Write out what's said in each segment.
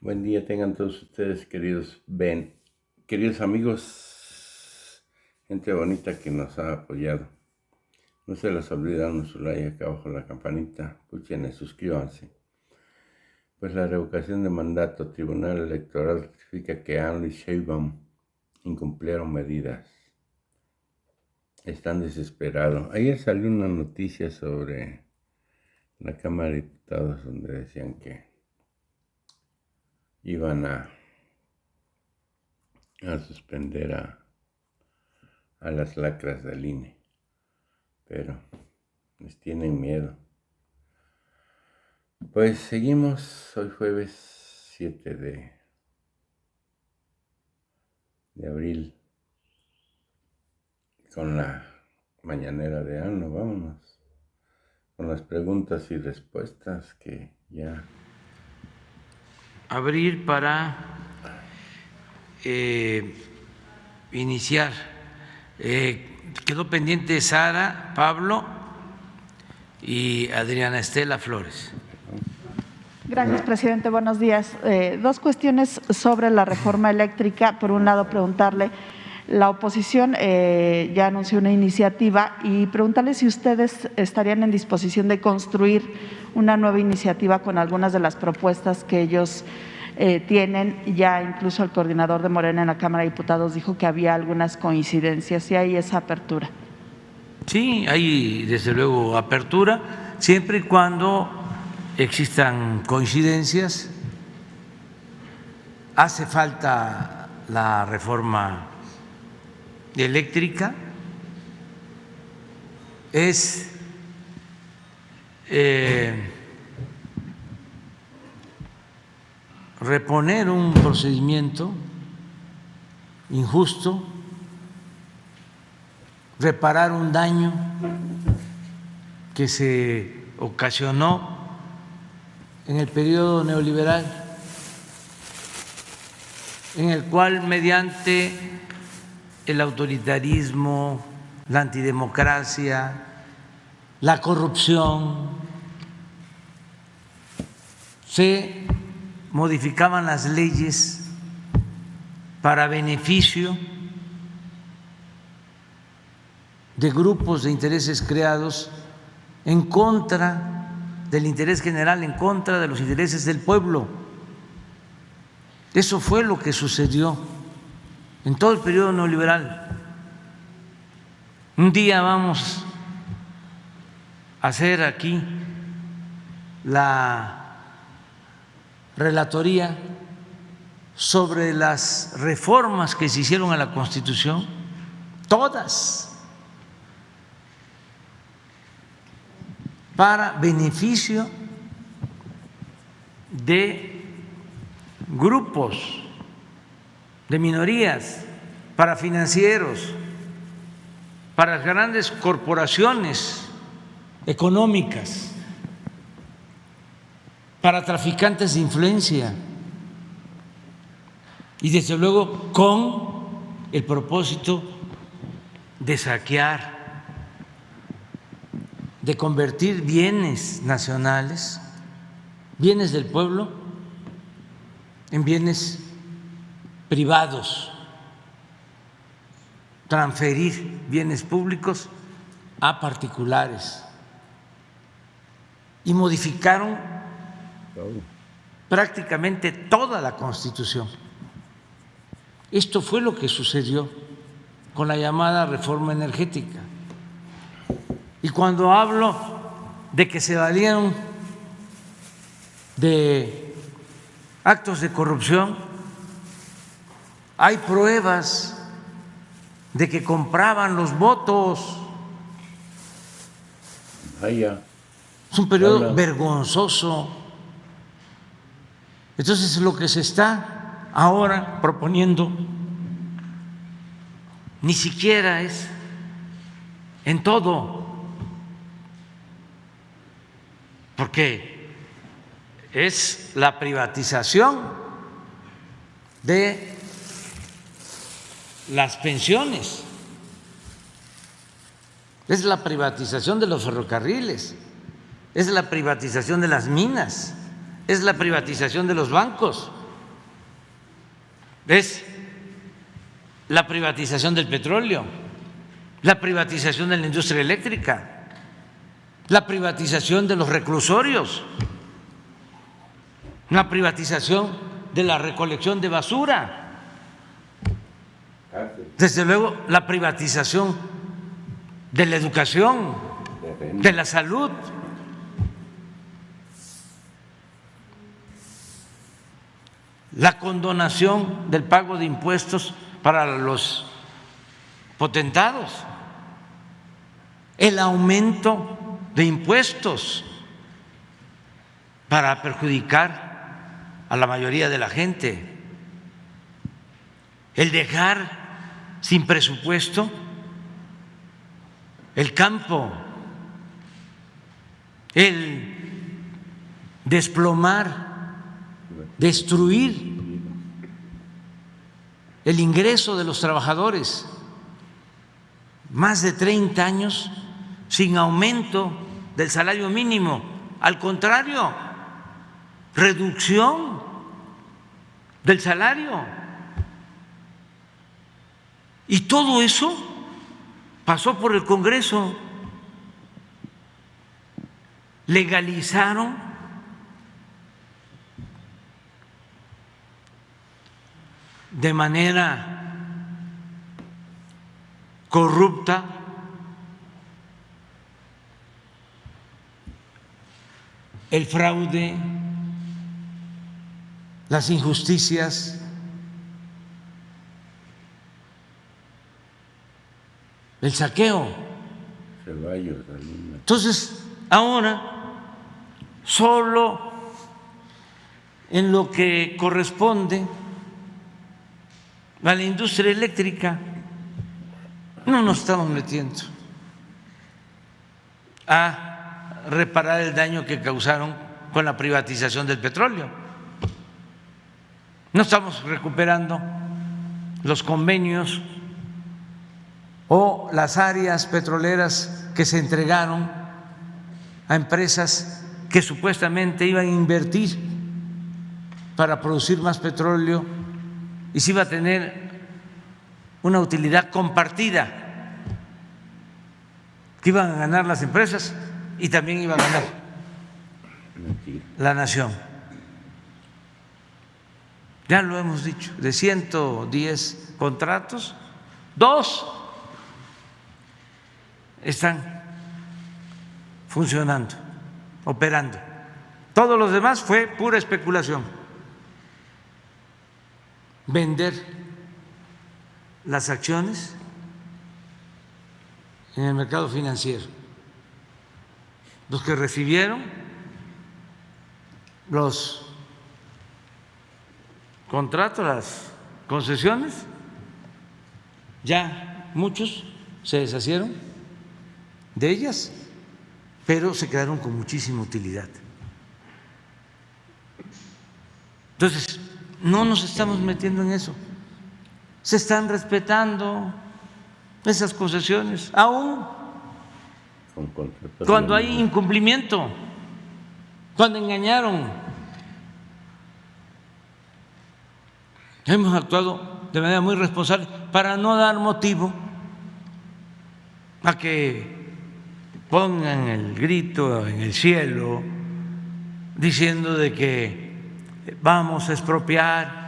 Buen día tengan todos ustedes, queridos amigos, gente bonita que nos ha apoyado. No se les olvide darnos su like acá abajo la campanita, escuchen y suscríbanse. Pues la revocación de mandato, Tribunal Electoral certifica que AMLO y Sheinbaum incumplieron medidas. Están desesperados. Ayer salió una noticia sobre la Cámara de Diputados donde decían que iban a suspender a las lacras del INE, pero les tienen miedo. Pues seguimos, hoy jueves 7 de abril, con la mañanera de AMLO. Vámonos con las preguntas y respuestas que ya... Abrir para iniciar. Quedó pendiente Sara, Pablo y Adriana Estela Flores. Gracias, presidente. Buenos días. Dos cuestiones sobre la reforma eléctrica. Por un lado, preguntarle, la oposición ya anunció una iniciativa y preguntarle si ustedes estarían en disposición de construir una nueva iniciativa con algunas de las propuestas que ellos tienen. Ya incluso el coordinador de Morena en la Cámara de Diputados dijo que había algunas coincidencias y hay esa apertura. Sí, hay desde luego apertura, siempre y cuando existan coincidencias. Hace falta la reforma eléctrica, es reponer un procedimiento injusto, reparar un daño que se ocasionó en el periodo neoliberal, en el cual mediante el autoritarismo, la antidemocracia, la corrupción, se modificaban las leyes para beneficio de grupos de intereses creados en contra del interés general, en contra de los intereses del pueblo. Eso fue lo que sucedió en todo el periodo neoliberal. Un día vamos a hacer aquí la relatoría sobre las reformas que se hicieron a la Constitución, todas para beneficio de grupos, de minorías, para financieros, para las grandes corporaciones económicas, para traficantes de influencia y desde luego con el propósito de saquear, de convertir bienes nacionales, bienes del pueblo, en bienes privados, transferir bienes públicos a particulares y modificaron prácticamente toda la Constitución. Esto fue lo que sucedió con la llamada reforma energética. Y cuando hablo de que se valieron de actos de corrupción, hay pruebas de que compraban los votos. Vaya. Es un periodo vergonzoso. Entonces, lo que se está ahora proponiendo ni siquiera es en todo, porque es la privatización de las pensiones, es la privatización de los ferrocarriles, es la privatización de las minas, es la privatización de los bancos, es la privatización del petróleo, la privatización de la industria eléctrica, la privatización de los reclusorios, la privatización de la recolección de basura, desde luego la privatización de la educación, de la salud. La condonación del pago de impuestos para los potentados, el aumento de impuestos para perjudicar a la mayoría de la gente, el dejar sin presupuesto el campo, el desplomar, destruir el ingreso de los trabajadores, más de 30 años sin aumento del salario mínimo, al contrario, reducción del salario. Y todo eso pasó por el Congreso, legalizaron de manera corrupta el fraude, las injusticias, el saqueo. Entonces, ahora, solo en lo que corresponde a la industria eléctrica, no nos estamos metiendo a reparar el daño que causaron con la privatización del petróleo. No estamos recuperando los convenios o las áreas petroleras que se entregaron a empresas que supuestamente iban a invertir para producir más petróleo y se iba a tener una utilidad compartida, que iban a ganar las empresas y también iba a ganar la nación. Ya lo hemos dicho, de 110 contratos, 2 están funcionando, operando. Todos los demás fue pura especulación. Vender las acciones en el mercado financiero. Los que recibieron los contratos, las concesiones, ya muchos se deshacieron de ellas, pero se quedaron con muchísima utilidad. Entonces, no nos estamos metiendo en eso. Se están respetando esas concesiones, aún cuando hay incumplimiento, cuando engañaron. Hemos actuado de manera muy responsable para no dar motivo a que pongan el grito en el cielo diciendo de que vamos a expropiar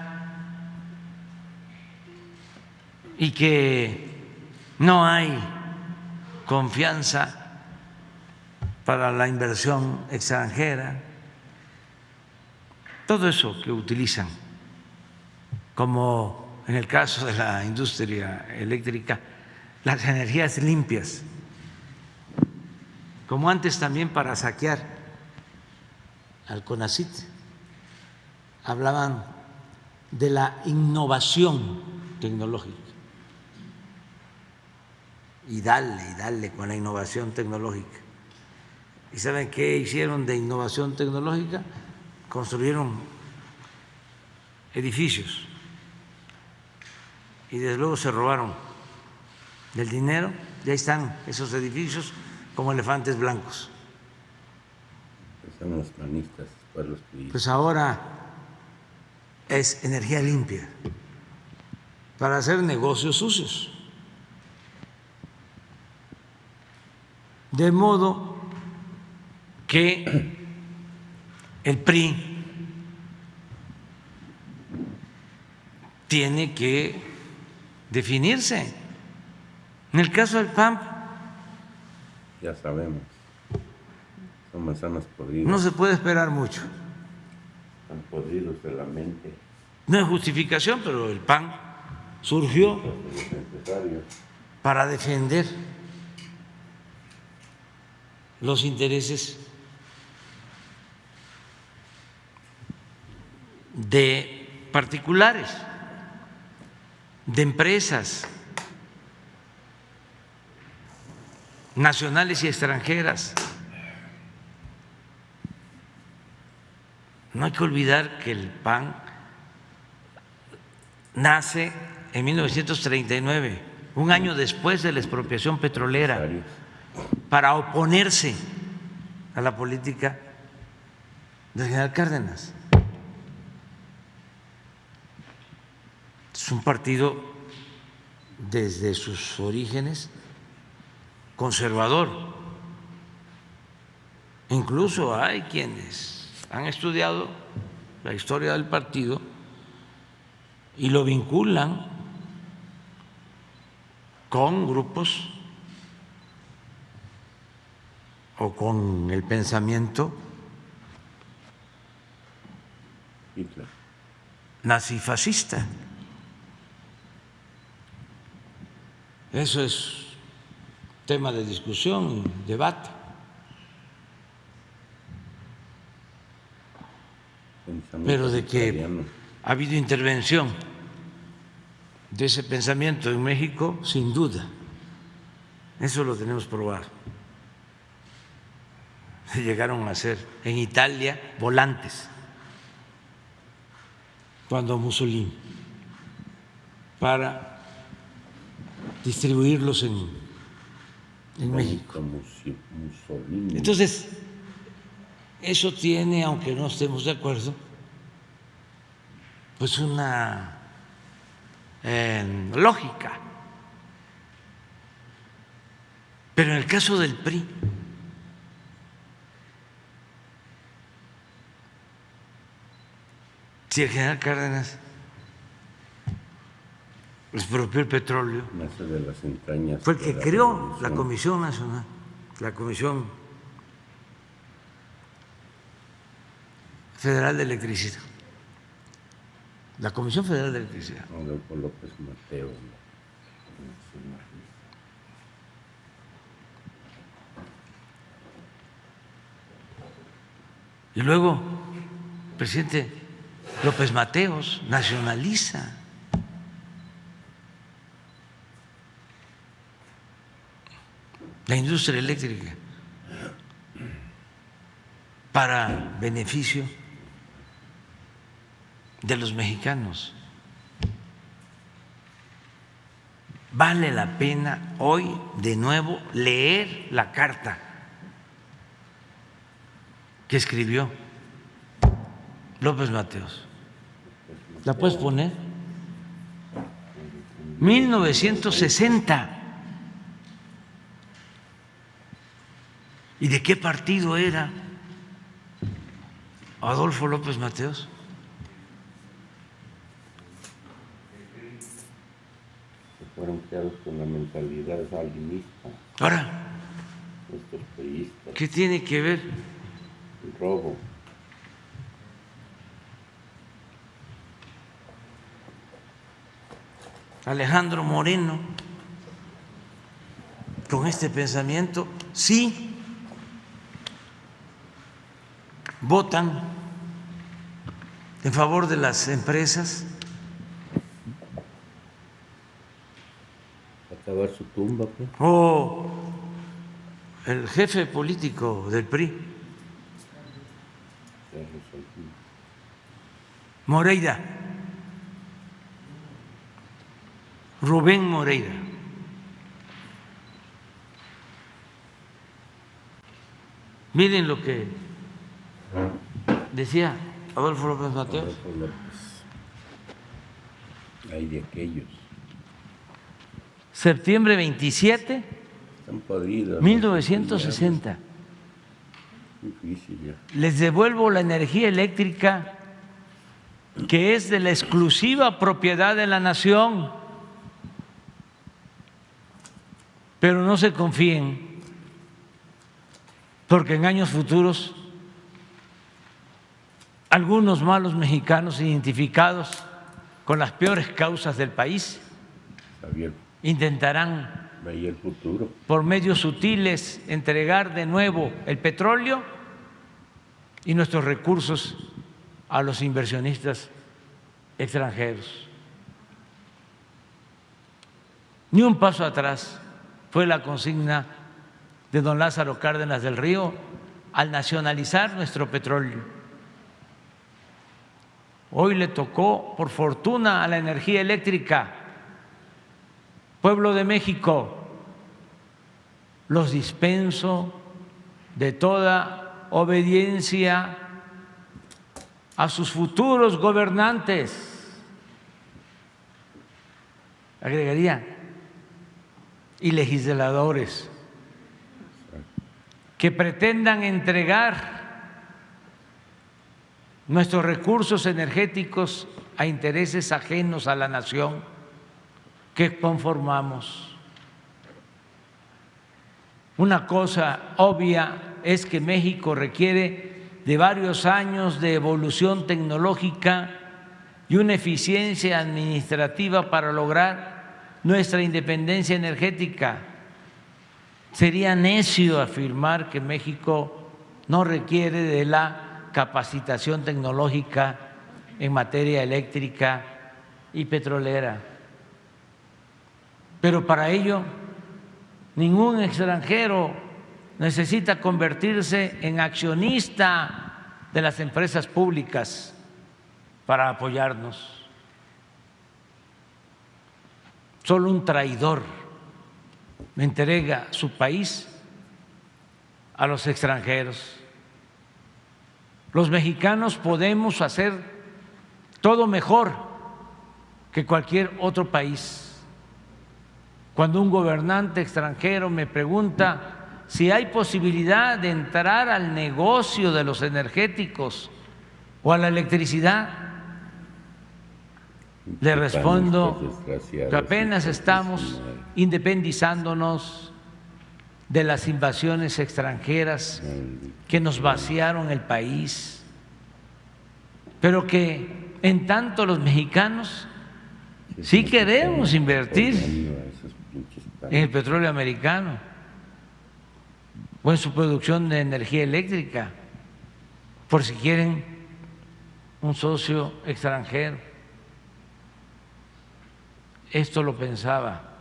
y que no hay confianza para la inversión extranjera. Todo eso que utilizan, como en el caso de la industria eléctrica, las energías limpias, como antes también para saquear al CONACYT, hablaban de la innovación tecnológica. Y dale con la innovación tecnológica. ¿Y saben qué hicieron de innovación tecnológica? Construyeron edificios y desde luego se robaron del dinero, y ahí están esos edificios como elefantes blancos. Son los panistas, pues ahora es energía limpia, para hacer negocios sucios. De modo que el PRI tiene que definirse. En el caso del PAN, Ya sabemos. Son manzanas podridas. no se puede esperar mucho. Están podridos de la mente. No es justificación, pero el PAN surgió Los empresarios. para defender los intereses de particulares, de empresas nacionales y extranjeras. No hay que olvidar que el PAN nace en 1939, un año después de la expropiación petrolera, Empresarios. para oponerse a la política del general Cárdenas. Es un partido desde sus orígenes conservador. Incluso hay quienes han estudiado la historia del partido y lo vinculan con grupos o con el pensamiento Hitler. nazifascista. Eso es tema de discusión y debate. Pensamiento Pero de que italiano. ha habido intervención de ese pensamiento en México, sin duda. Eso lo tenemos probado. Se llegaron a hacer en Italia volantes cuando Mussolini, para distribuirlos en México. Mussolini. Entonces, eso tiene, aunque no estemos de acuerdo, pues una lógica. Pero en el caso del PRI, si el general Cárdenas expropió el petróleo, Nace de las entrañas. fue el que de creó revolución. la Comisión Nacional, la Comisión Federal de Electricidad. La Comisión Federal de Electricidad. Adolfo López Mateo. Y luego, el presidente López Mateos nacionaliza la industria eléctrica para beneficio de los mexicanos. Vale la pena hoy de nuevo leer la carta que escribió López Mateos. ¿La puedes poner? 1960. ¿Y de qué partido era Adolfo López Mateos? Fueron creados con la mentalidad salinista, Ahora, estos priistas, ¿qué tiene que ver el robo. Alejandro Moreno con este pensamiento? Sí, votan en favor de las empresas, Acabar su tumba, pues. o el jefe político del PRI, Carlos Salinas. Moreira, Rubén Moreira. Miren lo que decía Adolfo López Mateos. Adolfo López. Hay de aquellos. septiembre 27, Están podridos. 1960. Difícil ya. Les devuelvo la energía eléctrica que es de la exclusiva propiedad de la nación. Pero no se confíen, porque en años futuros algunos malos mexicanos identificados con las peores causas del país Javier, intentarán veía el futuro. por medios sutiles entregar de nuevo el petróleo y nuestros recursos a los inversionistas extranjeros. Ni un paso atrás fue la consigna de don Lázaro Cárdenas del Río al nacionalizar nuestro petróleo. Hoy le tocó, por fortuna, a la energía eléctrica. Pueblo de México, los dispenso de toda obediencia a sus futuros gobernantes. Agregaría, y legisladores que pretendan entregar nuestros recursos energéticos a intereses ajenos a la nación que conformamos. Una cosa obvia es que México requiere de varios años de evolución tecnológica y una eficiencia administrativa para lograr nuestra independencia energética. Sería necio afirmar que México no requiere de la capacitación tecnológica en materia eléctrica y petrolera. Pero para ello, ningún extranjero necesita convertirse en accionista de las empresas públicas para apoyarnos. Solo un traidor entrega su país a los extranjeros. Los mexicanos podemos hacer todo mejor que cualquier otro país. Cuando un gobernante extranjero me pregunta si hay posibilidad de entrar al negocio de los energéticos o a la electricidad, le respondo que apenas estamos independizándonos de las invasiones extranjeras que nos vaciaron el país, pero que en tanto los mexicanos sí queremos invertir en el petróleo americano o en su producción de energía eléctrica, por si quieren un socio extranjero. Esto lo pensaba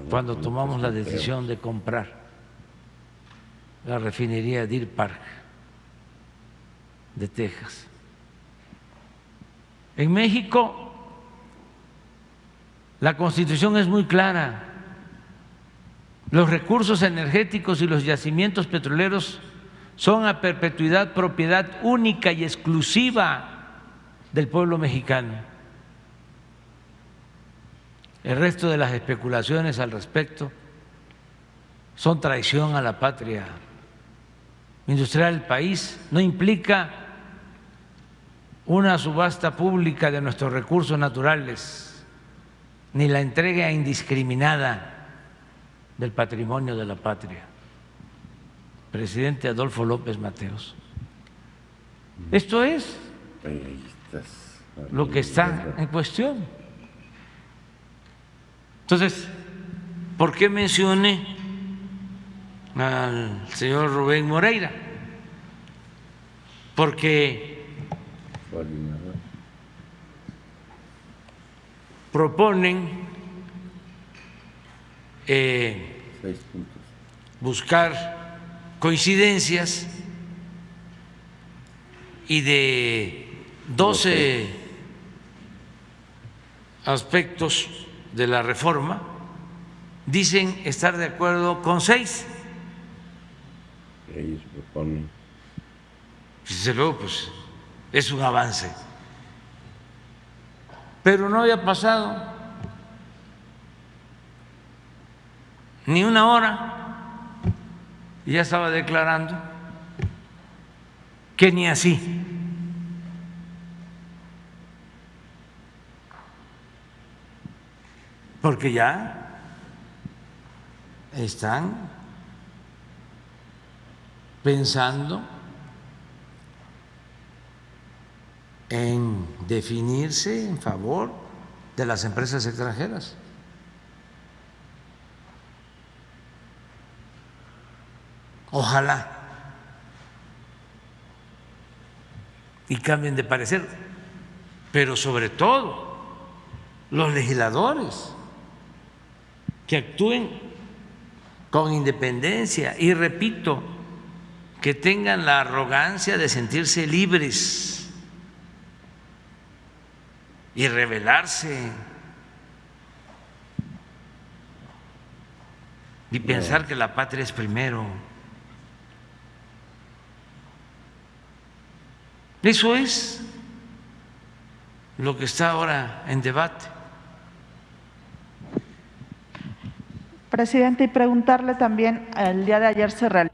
cuando tomamos la decisión de comprar la refinería Deer Park de Texas. En México, la Constitución es muy clara. Los recursos energéticos y los yacimientos petroleros son a perpetuidad propiedad única y exclusiva del pueblo mexicano. El resto de las especulaciones al respecto son traición a la patria industrial del país. No implica una subasta pública de nuestros recursos naturales ni la entrega indiscriminada del patrimonio de la patria. Presidente Adolfo López Mateos. Esto es lo que está en cuestión. Entonces, ¿por qué mencioné al señor Rubén Moreira? Porque proponen buscar coincidencias y de 12 aspectos de la reforma, dicen estar de acuerdo con 6. Ellos proponen. Desde luego, pues es un avance. Pero no había pasado ni una hora, y ya estaba declarando que ni así. Porque ya están pensando en definirse en favor de las empresas extranjeras. Ojalá y cambien de parecer, pero sobre todo los legisladores que actúen con independencia y, repito, que tengan la arrogancia de sentirse libres y rebelarse y pensar que la patria es primero. Eso es lo que está ahora en debate. Presidente, y preguntarle también, el día de ayer se realizó